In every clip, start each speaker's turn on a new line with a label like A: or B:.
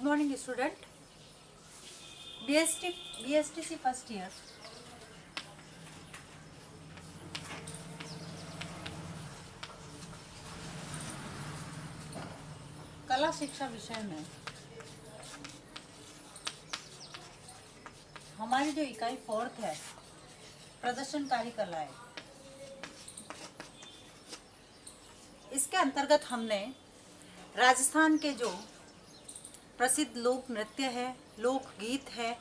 A: Good morning, student. BSTC first year. कला शिक्षा विषय में हमारी जो इकाई 4th है, प्रदर्शनकारी कलाएं, इसके अंतर्गत हमने राजस्थान के जो प्रसिद्ध लोक नृत्य है, लोकगीत है,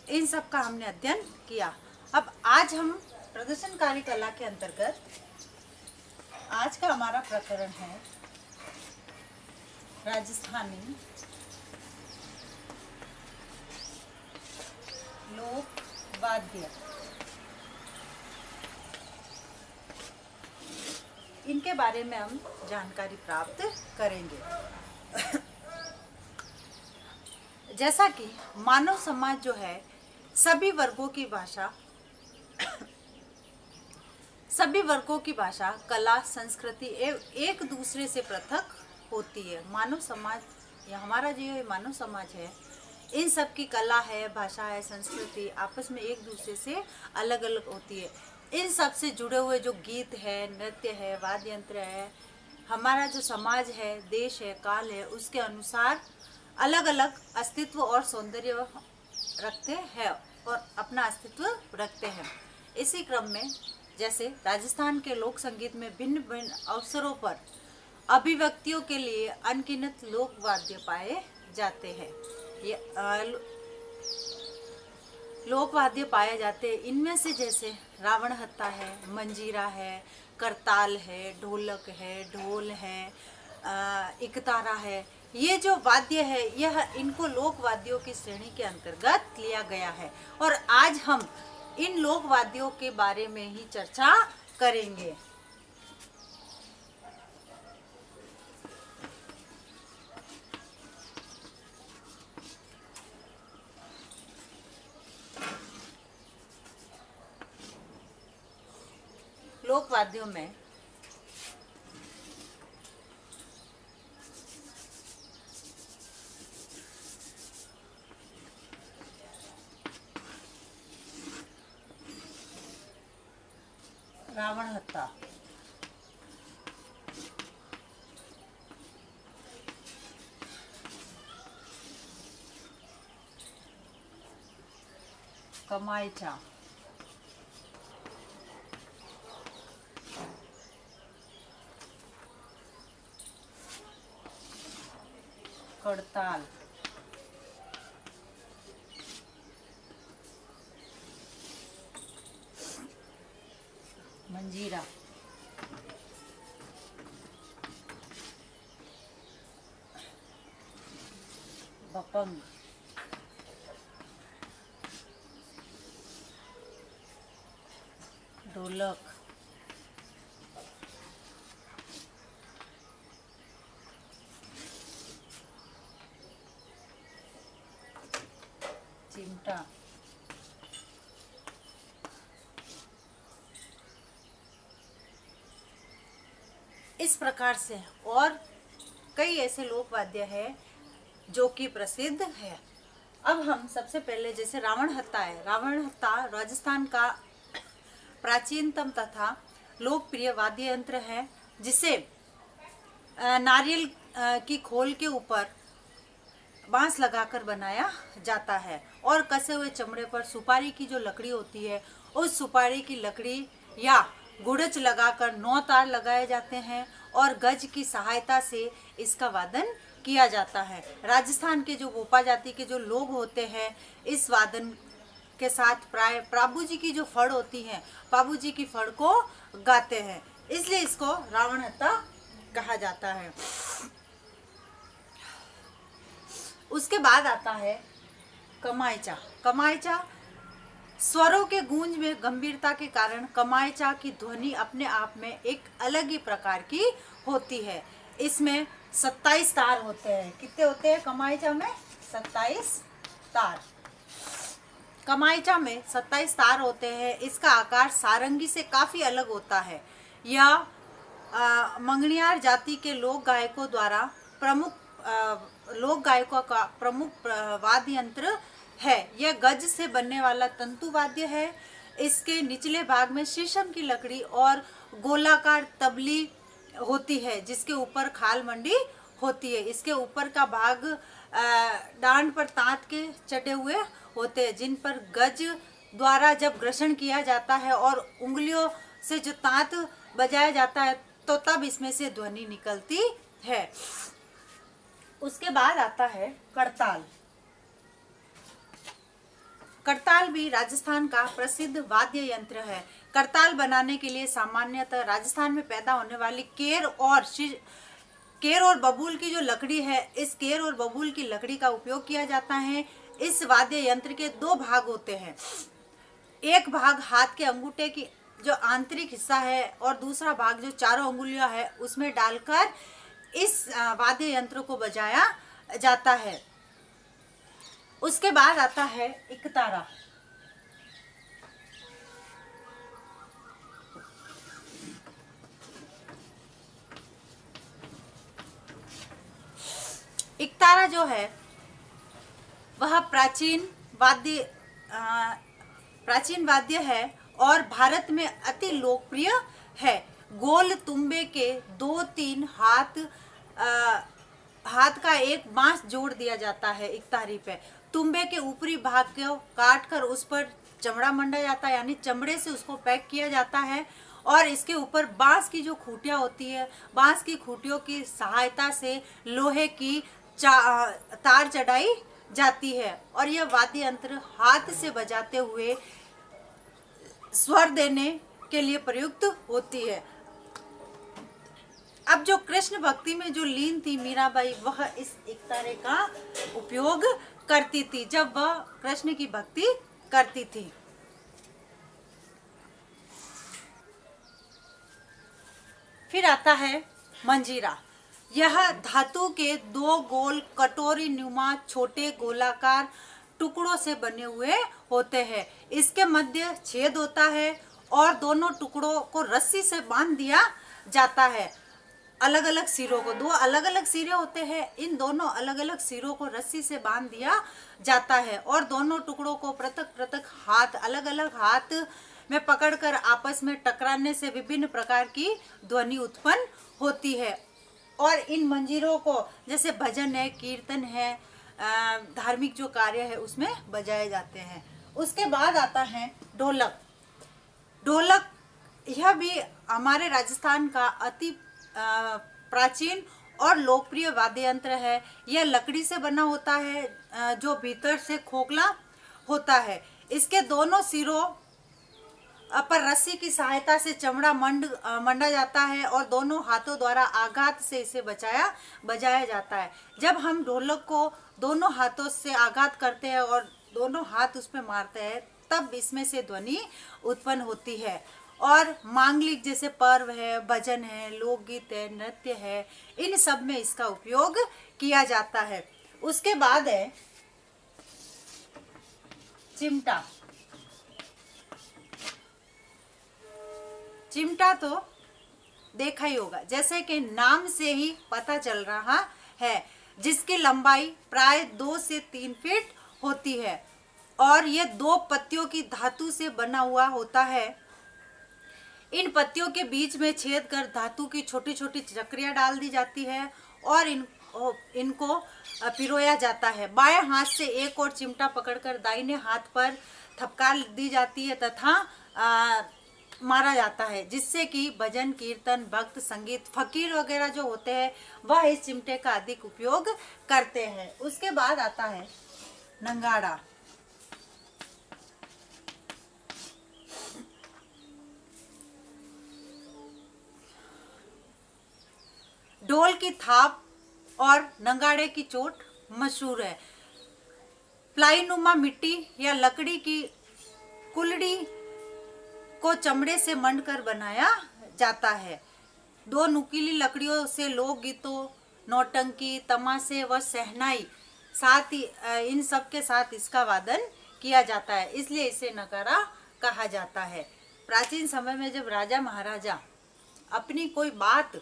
A: इन सब का हमने अध्ययन किया। अब आज हम प्रदर्शनकारी कला के अंतर्गत आज का हमारा प्रकरण है राजस्थानी लोक वाद्य। इनके बारे में हम जानकारी प्राप्त करेंगे। जैसा कि मानव समाज जो है सभी वर्गों की भाषा, कला, संस्कृति एक दूसरे से पृथक होती है। मानव समाज या हमारा जो मानव समाज है, इन सब की कला है, भाषा है, संस्कृति आपस में एक दूसरे से अलग अलग होती है। इन सब से जुड़े हुए जो गीत है, नृत्य है, वाद्य यंत्र है, हमारा जो समाज है, देश है, काल है, उसके अनुसार अलग अलग अस्तित्व और सौंदर्य रखते हैं और अपना अस्तित्व रखते हैं। इसी क्रम में जैसे राजस्थान के लोक संगीत में भिन्न भिन्न अवसरों पर अभिव्यक्तियों के लिए अनगिनत लोक वाद्य पाए जाते हैं। ये लोक वाद्य पाए जाते हैं। इनमें से जैसे रावण हत्था है, मंजीरा है, करताल है, ढोलक है, ढोल है, इकतारा है। ये जो वाद्य है, यह इनको लोक वाद्यों की श्रेणी के अंतर्गत लिया गया है और आज हम इन लोक वाद्यों के बारे में ही चर्चा करेंगे। लोक वाद्यों में रावण हत्था, कमायचा, करताल, मंजीरा, बपंग, ढोलक, चिमटा, इस प्रकार से और कई ऐसे लोक वाद्य है जो कि प्रसिद्ध है। अब हम सबसे पहले जैसे रावण हत्था है। रावण हत्था राजस्थान का प्राचीनतम तथा लोकप्रिय वाद्य यंत्र है, जिसे नारियल की खोल के ऊपर बांस लगाकर बनाया जाता है और कसे हुए चमड़े पर सुपारी की जो लकड़ी होती है, उस सुपारी की लकड़ी या गुड़च लगाकर 9 तार लगाए जाते हैं और गज की सहायता से इसका वादन किया जाता है। राजस्थान के जो भोपा जाति के जो लोग होते हैं, इस वादन के साथ प्राय पाबू जी की जो फड़ होती है, पाबू जी की फड़ को गाते हैं, इसलिए इसको रावण हत्था कहा जाता है। उसके बाद आता है कमायचा। कमायचा स्वरों के गूंज में गंभीरता के कारण कमायचा की ध्वनि अपने आप में एक अलग ही प्रकार की होती है। इसमें 27 तार होते हैं। कितने होते हैं कमायचा में? 27 तार। कमायचा में 27 तार होते हैं। इसका आकार सारंगी से काफी अलग होता है। यह मंगनियार जाति के लोक गायकों द्वारा प्रमुख लोक गायकों का प्रमुख वाद्य यंत्र है। यह गज से बनने वाला तंतु वाद्य है। इसके निचले भाग में शीशम की लकड़ी और गोलाकार तबली होती है जिसके ऊपर खाल मंडी होती है। इसके ऊपर का भाग डांड पर तांत के चटे हुए होते हैं जिन पर गज द्वारा जब घर्षण किया जाता है और उंगलियों से जो तांत बजाया जाता है तो तब इसमें से ध्वनि निकलती है। उसके बाद आता है करताल। करताल भी राजस्थान का प्रसिद्ध वाद्य यंत्र है। करताल बनाने के लिए सामान्यतः राजस्थान में पैदा होने वाली केर और बबूल की जो लकड़ी है, इस केर और बबूल की लकड़ी का उपयोग किया जाता है। इस वाद्य यंत्र के दो भाग होते हैं। एक भाग हाथ के अंगूठे की जो आंतरिक हिस्सा है और दूसरा भाग जो चारों अंगुलियां है उसमें डालकर इस वाद्य यंत्र को बजाया जाता है। उसके बाद आता है इकतारा। इकतारा जो है वह प्राचीन वाद्य है और भारत में अति लोकप्रिय है। गोल तुंबे के 2-3 हाथ का एक बांस जोड़ दिया जाता है इकतारी पे। तुंबे के ऊपरी भाग को काट कर उस पर चमड़ा मंडा जाता है, यानी चमड़े से उसको पैक किया जाता है और इसके ऊपर बांस की जो खूंटियां होती है, बांस की खूंटियों की सहायता से लोहे की तार चढ़ाई जाती है और यह वाद्य यंत्र हाथ से बजाते हुए स्वर देने के लिए प्रयुक्त होती है। अब जो कृष्ण भक्ति में जो लीन थी मीराबाई, वह इस इकतारे का उपयोग करती थी जब वह कृष्ण की भक्ति करती थी। फिर आता है मंजीरा। यह धातु के 2 गोल कटोरी नुमा छोटे गोलाकार टुकड़ों से बने हुए होते हैं। इसके मध्य छेद होता है और दोनों टुकड़ों को रस्सी से बांध दिया जाता है। अलग अलग सिरों को, 2 अलग अलग सिरे होते हैं, इन दोनों अलग अलग सिरों को रस्सी से बांध दिया जाता है और दोनों टुकड़ों को पृथक पृथक हाथ, अलग अलग हाथ में पकड़कर आपस में टकराने से विभिन्न प्रकार की ध्वनि उत्पन्न होती है। और इन मंजीरों को जैसे भजन है, कीर्तन है, धार्मिक जो कार्य है उसमें बजाए जाते हैं। उसके बाद आता है ढोलक। ढोलक यह भी हमारे राजस्थान का अति प्राचीन और लोकप्रिय वाद्य यंत्र है। यह लकड़ी से बना होता है जो भीतर से खोखला होता है। इसके दोनों सिरों पर रस्सी की सहायता से चमड़ा मंडा जाता है और दोनों हाथों द्वारा आघात से इसे बजाया जाता है। जब हम ढोलक को दोनों हाथों से आघात करते हैं और दोनों हाथ उस पर मारते हैं तब इसमें से ध्वनि उत्पन्न होती है। और मांगलिक जैसे पर्व है, भजन है, लोकगीत है, नृत्य है, इन सब में इसका उपयोग किया जाता है। उसके बाद है चिमटा। चिमटा तो देखा ही होगा, जैसे कि नाम से ही पता चल रहा है, जिसकी लंबाई प्राय 2 से 3 फीट होती है और ये 2 पत्तियों की धातु से बना हुआ होता है। इन पत्तियों के बीच में छेद कर धातु की छोटी छोटी चक्रियां डाल दी जाती है और इनको पिरोया जाता है। बाएं हाथ से एक और चिमटा पकड़कर दाहिने हाथ पर थपकार दी जाती है तथा मारा जाता है, जिससे कि भजन, कीर्तन, भक्त संगीत, फकीर वगैरह जो होते हैं वह इस चिमटे का अधिक उपयोग करते हैं। उसके बाद आता है नंगाड़ा। ढोल की थाप और नंगाड़े की चोट मशहूर है। प्लाईनुमा मिट्टी या लकड़ी की कुल्हड़ी को चमड़े से मंडकर बनाया जाता है। 2 नुकीली लकड़ियों से लोक गीतों, नौटंकी, तमाशे व सहनाई साथ ही इन सब के साथ इसका वादन किया जाता है, इसलिए इसे नगाड़ा कहा जाता है। प्राचीन समय में जब राजा महाराजा अपनी कोई बात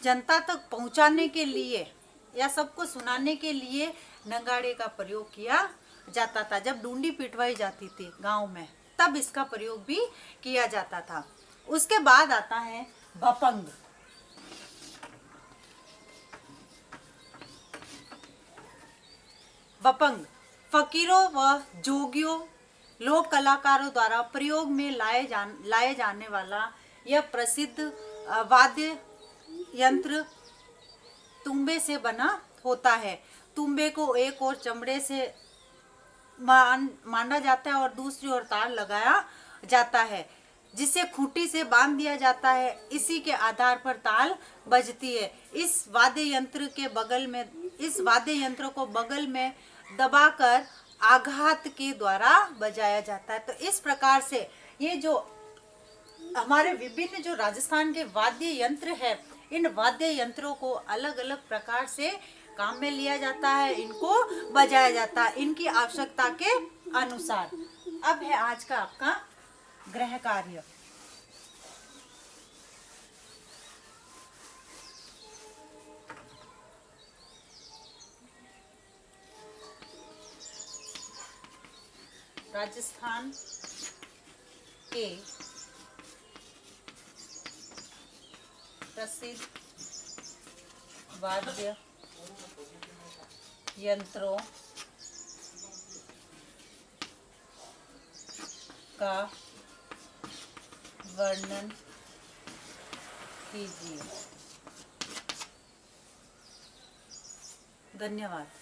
A: जनता तक पहुंचाने के लिए या सबको सुनाने के लिए नगाड़े का प्रयोग किया जाता था। जब डूंडी पिटवाई जाती थी गांव में, तब इसका प्रयोग भी किया जाता था। उसके बाद आता है भपंग। भपंग फकीरों व जोगियों, लोक कलाकारों द्वारा प्रयोग में लाए जाने वाला यह प्रसिद्ध वाद्य यंत्र तुम्बे से बना होता है। तुम्बे को एक और चमड़े से मांडा जाता है और दूसरी ओर तार लगाया जाता है, जिसे खूंटी से बांध दिया जाता है। इसी के आधार पर ताल बजती है। इस वाद्य यंत्र को बगल में दबाकर आघात के द्वारा बजाया जाता है। तो इस प्रकार से ये जो हमारे विभिन्न जो राजस्थान के वाद्य यंत्र है, इन वाद्य यंत्रों को अलग अलग प्रकार से काम में लिया जाता है, इनको बजाया जाता है इनकी आवश्यकता के अनुसार। अब है आज का आपका गृह कार्य। राजस्थान के प्रसिद्ध वाद्य यंत्रों का वर्णन कीजिए। धन्यवाद।